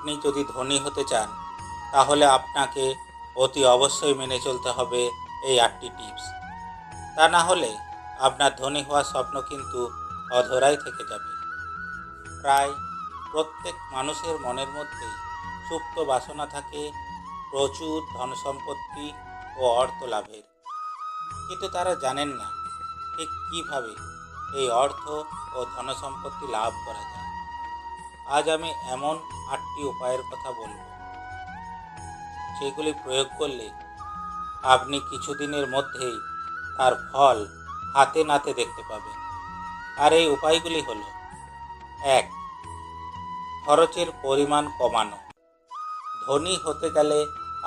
আপনি যদি ধনী হতে চান তাহলে আপনাকে অতি অবশ্যই মেনে চলতে হবে এই 8টি টিপস। তা না হলে আপনার ধনী হওয়ার স্বপ্ন কিন্তু অধরাই থেকে যাবে। প্রায় প্রত্যেক মানুষের মনের মধ্যেই সুপ্ত বাসনা থাকে প্রচুর ধনসম্পত্তি ও অর্থ লাভের, কিন্তু তারা জানেন না ঠিক কীভাবে এই অর্থ ও ধনসম্পত্তি লাভ করা যায়। আজ আমি এমন 8টি উপায়ের কথা বলবো, যেগুলি প্রয়োগ করলে আপনি কিছুদিনের মধ্যেই তার ফল হাতে নাতে দেখতে পাবেন। আর এই উপায়গুলি হলো: 1. খরচের পরিমাণ কমানো। ধনী হতে গেলে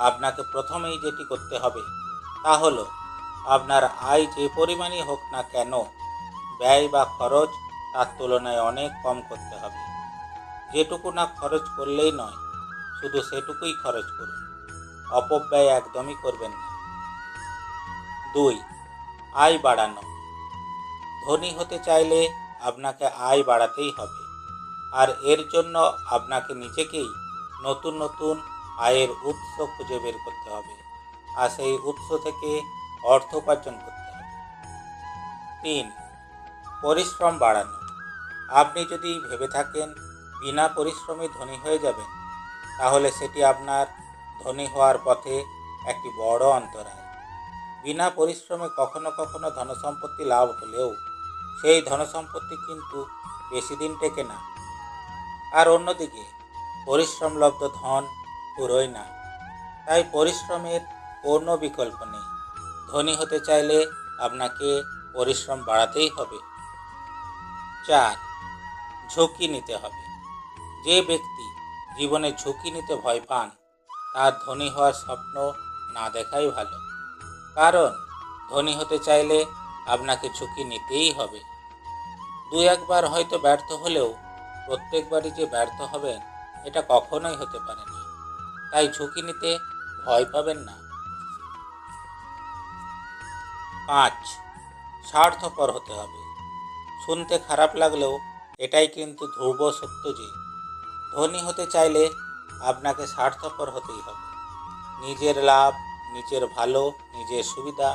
আপনাকে প্রথমেই যেটি করতে হবে তা হলো আপনার আয় যে পরিমাণই হোক না কেন, ব্যয় বা খরচ তার তুলনায় অনেক কম করতে হবে। যেটুকু না খরচ করলেই নয়, শুধু সেটুকুই খরচ করুন, অপব্যয় একদমই করবেন না। 2. আয় বাড়ানো। ধনী হতে চাইলে আপনাকে আয় বাড়াতেই হবে, আর এর জন্য আপনাকে নিজেকেই নতুন নতুন আয়ের উৎস খুঁজে বের করতে হবে, আর সেই উৎস থেকে অর্থ উপার্জন করতে হবে। 3. পরিশ্রম বাড়ানো। আপনি যদি ভেবে থাকেন বিনা পরিশ্রমে ধনী হয়ে যাবেন, তাহলে সেটি আপনার ধনী হওয়ার পথে একটি বড় অন্তরায়। বিনা পরিশ্রমে কখনো কখনো ধনসম্পত্তি লাভ হলেও সেই ধনসম্পত্তি কিন্তু বেশি দিন টেকে না। আর অন্যদিকে পরিশ্রমলব্ধ ধন পুরোয় না, তাই পরিশ্রমের কোনো বিকল্প নেই। ধনী হতে চাইলে আপনাকে পরিশ্রম বাড়াতেই হবে। 4. ঝুঁকি নিতে হবে। যে ব্যক্তি জীবনে ঝুঁকি নিতে ভয় পান, তার ধনী হওয়ার স্বপ্ন না দেখাই ভালো। কারণ ধনী হতে চাইলে আপনাকে ঝুঁকি নিতেই হবে। 2-1 বার হয়তো ব্যর্থ হলেও প্রত্যেকবারই যে ব্যর্থ হবেন এটা কখনোই হতে পারে না, তাই ঝুঁকি নিতে ভয় পাবেন না। 5. স্বার্থপর হতে হবে। শুনতে খারাপ লাগলেও এটাই কিন্তু ধ্রুব সত্য যে ধনী হতে চাইলে আপনাকে স্বার্থপর হতেই হবে। নিজের লাভ, নিজের ভালো, নিজের সুবিধা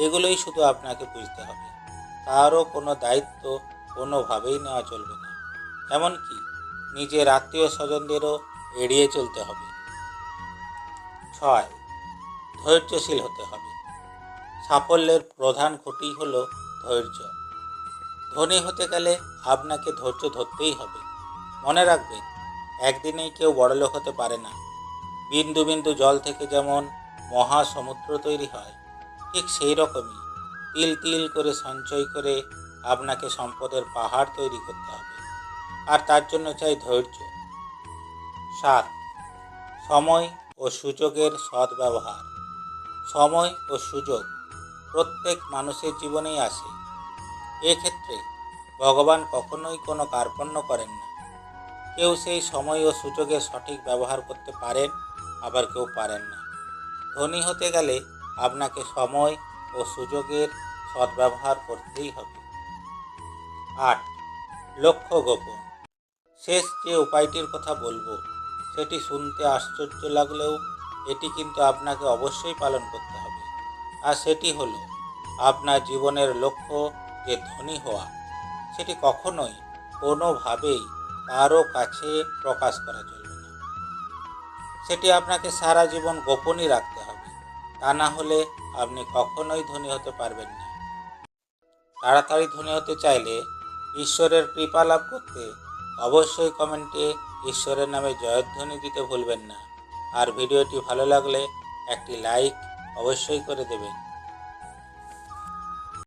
এগুলোই শুধু আপনাকে বুঝতে হবে। কারও কোনো দায়িত্ব কোনোভাবেই নেওয়া চলবে না, এমনকি নিজের আত্মীয় স্বজনদেরও এড়িয়ে চলতে হবে। 6. ধৈর্যশীল হতে হবে। সাফল্যের প্রধান খুঁটি হলো ধৈর্য। ধনী হতে গেলে আপনাকে ধৈর্য ধরতেই হবে। মনে রাখবেন, একদিনেই কেউ বড়লোক হতে পারে না। বিন্দু বিন্দু জল থেকে যেমন মহাসমুদ্র তৈরি হয়, ঠিক সেই রকমই তিল তিল করে সঞ্চয় করে আপনাকে সম্পদের পাহাড় তৈরি করতে হবে, আর তার জন্য চাই ধৈর্য। 7. সময় ও সুযোগের সদ্ব্যবহার। সময় ও সুযোগ প্রত্যেক মানুষের জীবনেই আসে। এক্ষেত্রে ভগবান কখনোই কোনো কার্পণ্য করেন না। কেউ সেই সময় ও সুযোগের সঠিক ব্যবহার করতে পারেন, আবার কেউ পারেন না। ধনী হতে গেলে আপনাকে সময় ও সুযোগের সদ্ব্যবহার করতেই হবে। 8. লক্ষ্য গোপন। শেষ যে উপায়টির কথা বলবো সেটি শুনতে আশ্চর্য লাগলেও এটি কিন্তু আপনাকে অবশ্যই পালন করতে হবে, আর সেটি হলো আপনার জীবনের লক্ষ্য যে ধনী হওয়া, সেটি কখনোই কোনোভাবেই কারো কাছে প্রকাশ করা চলবে না। সেটি আপনাকে সারা জীবন গোপনই রাখতে হবে, তা না হলে আপনি কখনোই ধনী হতে পারবেন না। তাড়াতাড়ি ধনী হতে চাইলে ঈশ্বরের কৃপা লাভ করতে অবশ্যই কমেন্টে ঈশ্বরের নামে জয়ধ্বনি দিতে ভুলবেন না। আর ভিডিওটি ভালো লাগলে একটি লাইক অবশ্যই করে দেবেন।